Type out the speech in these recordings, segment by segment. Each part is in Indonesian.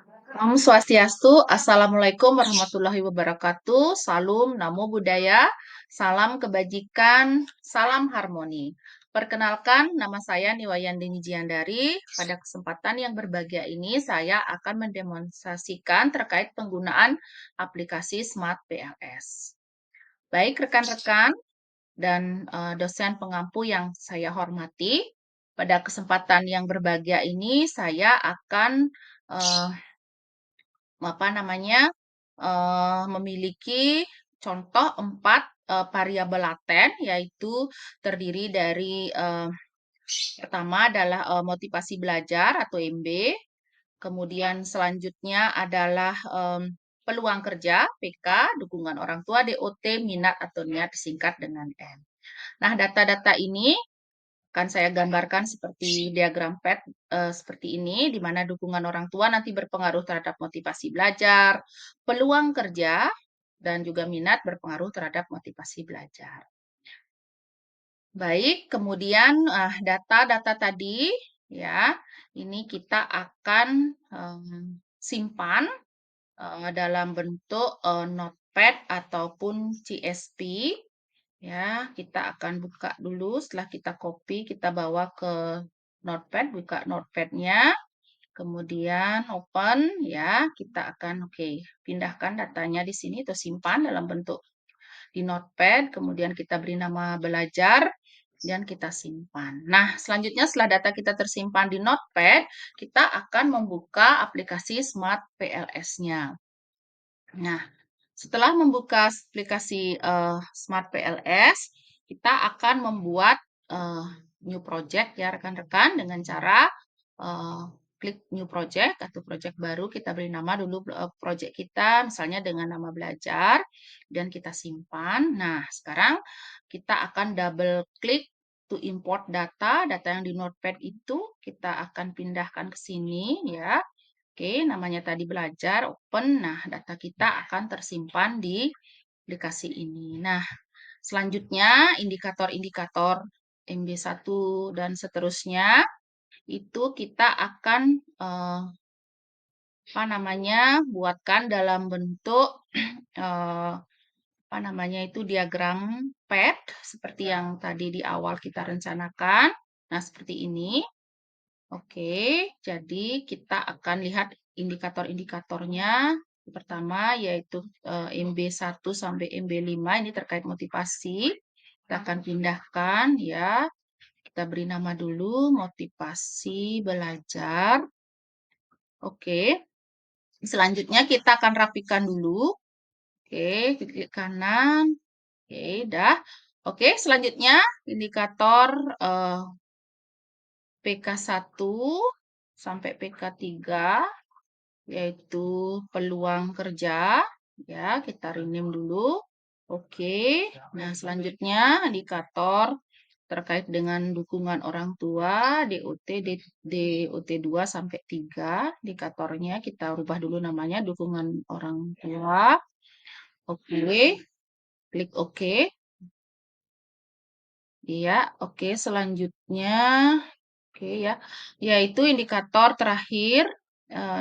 Om Swastiastu, Assalamualaikum warahmatullahi wabarakatuh. Salam Namo Buddhaya, salam kebajikan, salam harmoni. Perkenalkan, nama saya Niwayandini Jiandari. Pada kesempatan yang berbahagia ini, saya akan mendemonstrasikan terkait penggunaan aplikasi Smart PLS. Baik rekan-rekan dan dosen pengampu yang saya hormati, pada kesempatan yang berbahagia ini saya akan eh, memiliki contoh 4 variabel laten, yaitu terdiri dari pertama adalah motivasi belajar atau MB, kemudian selanjutnya adalah peluang kerja PK, dukungan orang tua DOT, minat atau niat disingkat dengan M. Nah, data-data ini akan saya gambarkan seperti diagram PET seperti ini, di mana dukungan orang tua nanti berpengaruh terhadap motivasi belajar, peluang kerja, dan juga minat berpengaruh terhadap motivasi belajar. Baik, kemudian data-data tadi, ya, ini kita akan simpan dalam bentuk notepad ataupun CSV. Ya, kita akan buka dulu. Setelah kita copy, kita bawa ke Notepad, buka Notepad-nya, kemudian open, ya, kita akan pindahkan datanya di sini atau simpan dalam bentuk di Notepad, kemudian kita beri nama belajar dan kita simpan. Nah, selanjutnya setelah data kita tersimpan di Notepad, kita akan membuka aplikasi Smart PLS-nya. Nah, setelah membuka aplikasi Smart PLS, kita akan membuat new project ya rekan-rekan dengan cara klik new project atau project baru. Kita beri nama dulu project kita misalnya dengan nama belajar dan kita simpan. Nah, sekarang kita akan double klik to import data. Data yang di Notepad itu kita akan pindahkan ke sini ya. Oke, namanya tadi belajar, open. Nah, data kita akan tersimpan di aplikasi ini. Nah, selanjutnya indikator-indikator MB1 dan seterusnya itu kita akan buatkan dalam bentuk diagram PET seperti yang tadi di awal kita rencanakan. Nah, seperti ini. Oke, jadi kita akan lihat indikator-indikatornya. Pertama yaitu MB1 sampai MB5 ini terkait motivasi. Kita akan pindahkan ya. Kita beri nama dulu motivasi belajar. Oke. Selanjutnya kita akan rapikan dulu. Oke, klik kanan. Oke, dah. Oke, selanjutnya indikator PK1 sampai PK3 yaitu peluang kerja. Ya, kita rename dulu. Oke. Nah, selanjutnya indikator terkait dengan dukungan orang tua DOT DOT2 sampai 3. Indikatornya kita rubah dulu namanya dukungan orang tua. Oke. Klik oke. Iya, oke. Selanjutnya oke ya, yaitu indikator terakhir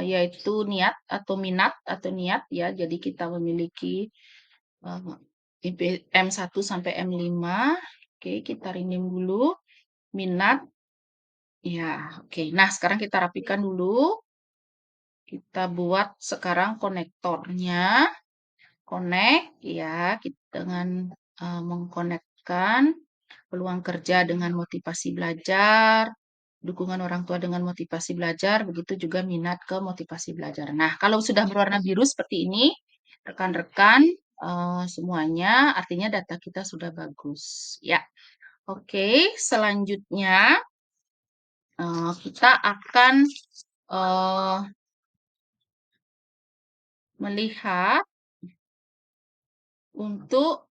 yaitu niat atau minat atau niat ya. Jadi kita memiliki M1 sampai M5. Oke, kita rename dulu minat. Ya, oke. Nah, sekarang kita rapikan dulu. Kita buat sekarang konektornya. Connect ya, dengan mengkonekkan peluang kerja dengan motivasi belajar, dukungan orang tua dengan motivasi belajar, begitu juga minat ke motivasi belajar. Nah, kalau sudah berwarna biru seperti ini, rekan-rekan semuanya artinya data kita sudah bagus. Ya, oke. Selanjutnya kita akan melihat untuk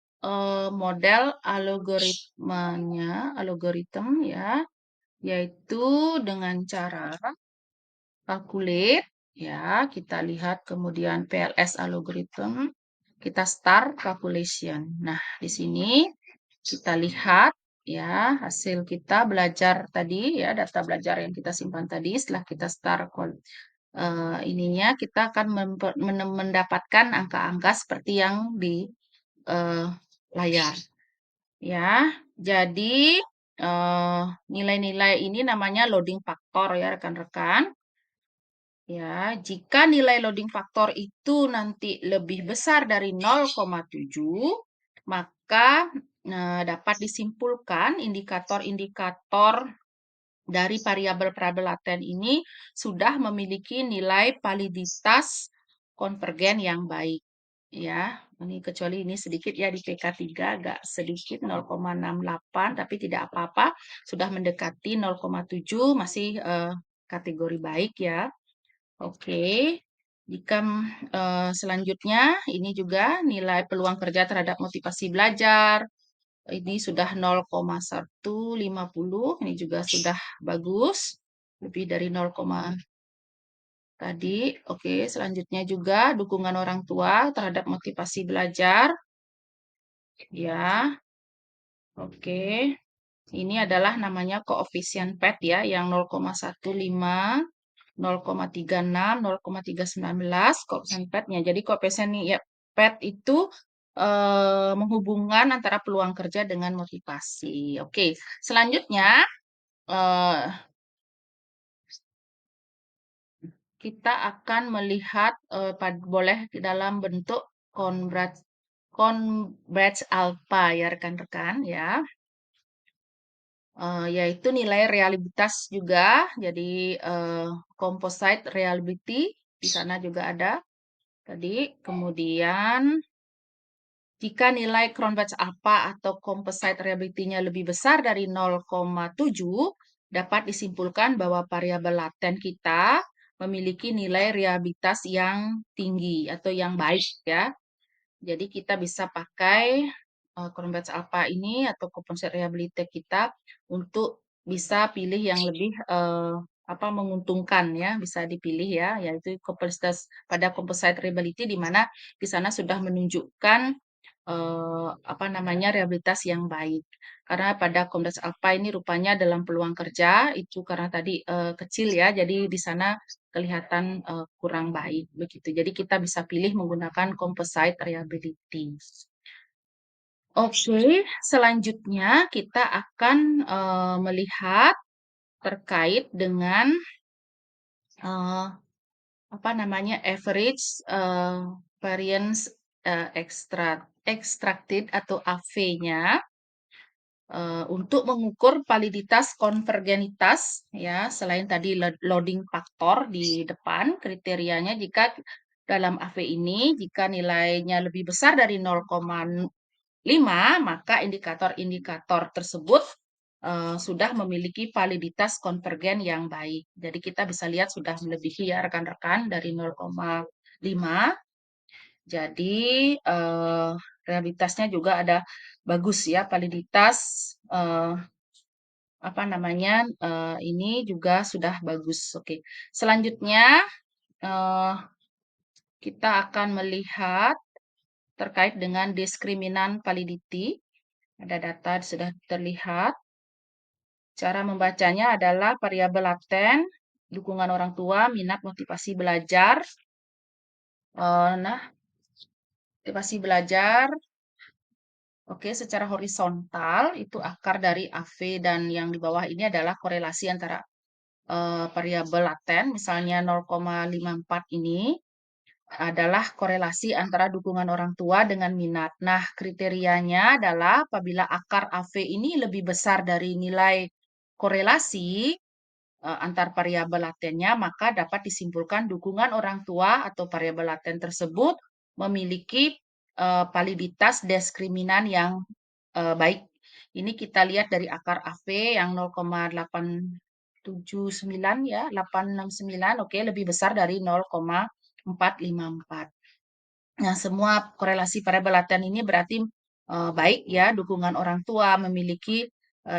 model algoritma ya, yaitu dengan cara calculate ya, kita lihat kemudian PLS algorithm, kita start calculation. Nah, di sini kita lihat ya hasil kita belajar tadi ya, data belajar yang kita simpan tadi setelah kita start ininya kita akan mendapatkan angka-angka seperti yang di eh, layar. Ya, jadi nilai-nilai ini namanya loading faktor ya rekan-rekan. Ya, jika nilai loading faktor itu nanti lebih besar dari 0,7, maka dapat disimpulkan indikator-indikator dari variabel-variabel laten ini sudah memiliki nilai validitas konvergen yang baik. Ya, ini kecuali ini sedikit ya di PK3 agak sedikit 0,68 tapi tidak apa-apa, sudah mendekati 0,7 masih kategori baik ya. Oke. Jika selanjutnya ini juga nilai peluang kerja terhadap motivasi belajar. Ini sudah 0,150, ini juga sudah bagus. Lebih dari 0, tadi. Oke, selanjutnya juga dukungan orang tua terhadap motivasi belajar. Ya, oke. Ini adalah namanya koefisien PET ya, yang 0,15, 0,36, 0,319 koefisien PET-nya. Jadi koefisien ya, PET itu menghubungkan antara peluang kerja dengan motivasi. Oke, selanjutnya eh, kita akan melihat boleh dalam bentuk Converge alpha ya rekan-rekan ya. Yaitu nilai realitas juga. Jadi composite reliability di sana juga ada tadi. Kemudian jika nilai Cronbach alpha atau composite reliability-nya lebih besar dari 0,7, dapat disimpulkan bahwa variabel laten kita memiliki nilai reliabilitas yang tinggi atau yang baik ya. Jadi kita bisa pakai Cronbach alpha ini atau composite reliability kita untuk bisa pilih yang lebih menguntungkan ya, bisa dipilih ya, yaitu composite reliability di mana di sana sudah menunjukkan rehabilitas yang baik. Karena pada Komdas Alpha ini rupanya dalam peluang kerja itu karena tadi kecil ya, jadi di sana kelihatan kurang baik begitu. Jadi kita bisa pilih menggunakan composite reliability. Oke, selanjutnya kita akan melihat terkait dengan uh, average variance extracted atau AV-nya untuk mengukur validitas konvergenitas ya selain tadi loading faktor di depan kriterianya jika dalam AV ini jika nilainya lebih besar dari 0,5 maka indikator-indikator tersebut sudah memiliki validitas konvergen yang baik. Jadi kita bisa lihat sudah melebihi ya rekan-rekan dari 0,5. Jadi realitasnya juga ada bagus ya validitas ini juga sudah bagus. Oke. Selanjutnya kita akan melihat terkait dengan diskriminan validity. Ada data sudah terlihat. Cara membacanya adalah variabel laten, dukungan orang tua, minat, motivasi belajar. Motivasi belajar, oke, secara horizontal itu akar dari AV dan yang di bawah ini adalah korelasi antara variabel laten, misalnya 0,54 ini adalah korelasi antara dukungan orang tua dengan minat. Nah, kriterianya adalah apabila akar AV ini lebih besar dari nilai korelasi antar variabel latennya, maka dapat disimpulkan dukungan orang tua atau variabel laten tersebut memiliki validitas diskriminan yang baik. Ini kita lihat dari akar AV yang 0,879 ya, 869, oke, lebih besar dari 0,454. Nah, semua korelasi variabel laten ini berarti baik ya, dukungan orang tua memiliki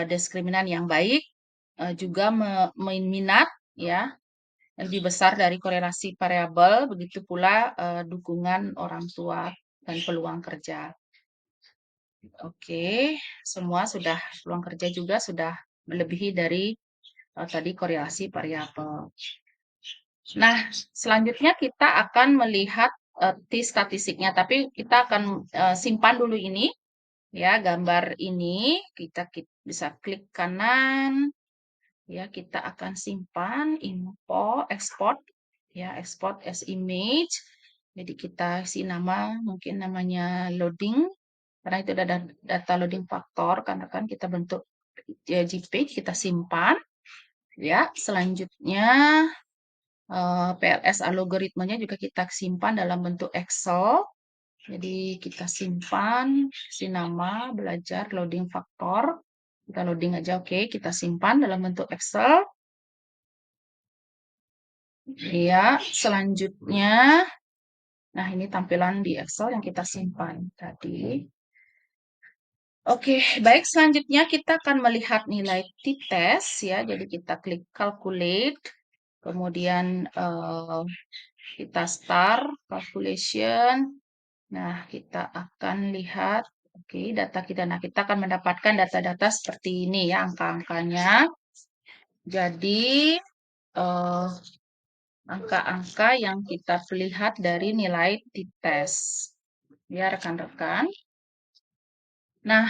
diskriminan yang baik, juga minat ya, lebih besar dari korelasi variabel, begitu pula dukungan orang tua dan peluang kerja. Oke, semua sudah peluang kerja juga sudah melebihi dari tadi korelasi variabel. Nah, selanjutnya kita akan melihat T statistiknya, tapi kita akan simpan dulu ini, ya, gambar ini. Bisa klik kanan, ya, kita akan simpan, info, export, ya, export as image. Jadi kita isi nama, mungkin namanya loading, karena itu ada data loading faktor, karena kan kita bentuk JPEG, kita simpan. Ya, selanjutnya PLS algoritmanya juga kita simpan dalam bentuk Excel. Jadi kita simpan, si nama, belajar, loading faktor. Kita loading aja, oke. Kita simpan dalam bentuk Excel. Ya, selanjutnya, nah ini tampilan di Excel yang kita simpan tadi. Oke, baik, selanjutnya kita akan melihat nilai t-test ya. Jadi kita klik calculate, kemudian kita start calculation. Nah, kita akan lihat, oke, data kita. Nah, kita akan mendapatkan data-data seperti ini ya, angka-angkanya. Jadi, eh, angka-angka yang kita lihat dari nilai t-test. Ya, rekan-rekan. Nah,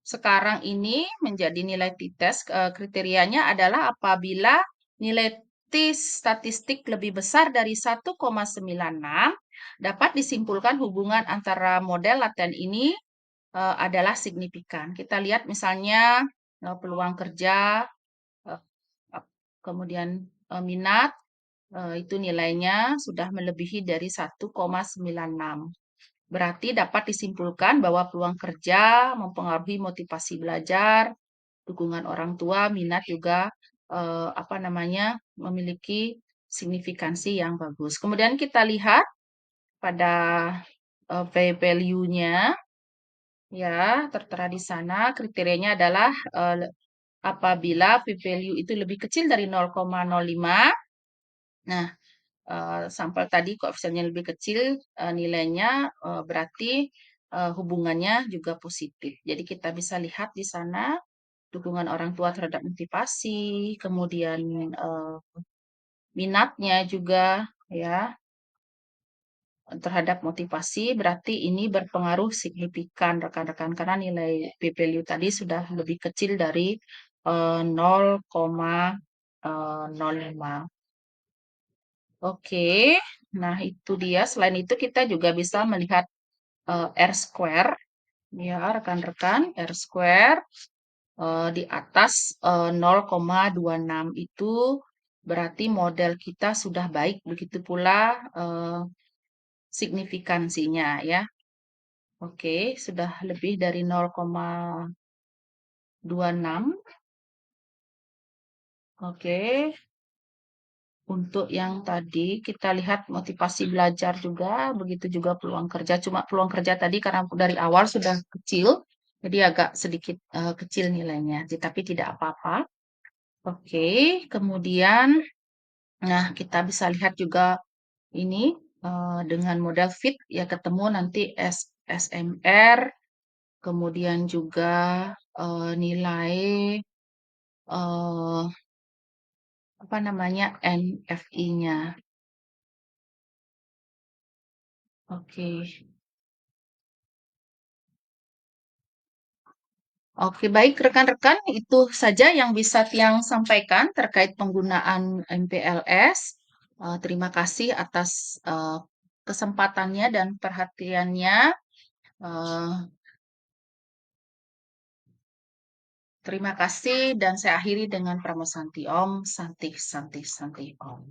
sekarang ini menjadi nilai t-test, kriterianya adalah apabila nilai T statistik lebih besar dari 1,96, dapat disimpulkan hubungan antara model latihan ini adalah signifikan. Kita lihat misalnya peluang kerja, eh, kemudian minat, itu nilainya sudah melebihi dari 1,96. Berarti dapat disimpulkan bahwa peluang kerja mempengaruhi motivasi belajar, dukungan orang tua, minat juga memiliki signifikansi yang bagus. Kemudian kita lihat pada value-nya, ya, tertera di sana. Kriterianya adalah apabila p-value itu lebih kecil dari 0,05. Nah, sampel tadi koefisiennya lebih kecil, nilainya berarti hubungannya juga positif. Jadi kita bisa lihat di sana dukungan orang tua terhadap motivasi, kemudian minatnya juga ya terhadap motivasi, berarti ini berpengaruh signifikan rekan-rekan karena nilai p-value tadi sudah lebih kecil dari 0,05. Oke, nah itu dia. Selain itu kita juga bisa melihat R square, ya rekan-rekan, R square di atas 0,26 itu berarti model kita sudah baik, begitu pula signifikansinya ya. Oke, sudah lebih dari 0,26. Oke, untuk yang tadi kita lihat motivasi belajar juga, begitu juga peluang kerja. Cuma peluang kerja tadi karena dari awal sudah kecil, jadi agak sedikit kecil nilainya, tapi tidak apa-apa. Oke, kemudian, nah kita bisa lihat juga ini dengan model fit ya ketemu nanti SMR, kemudian juga nilai eh, apa namanya NFI-nya. Oke. Oke, baik rekan-rekan, itu saja yang bisa Tiang sampaikan terkait penggunaan MPLS. Terima kasih atas kesempatannya dan perhatiannya. Eh, Terima kasih dan saya akhiri dengan Pramosanti Om, Santi, Santi, Santi Om.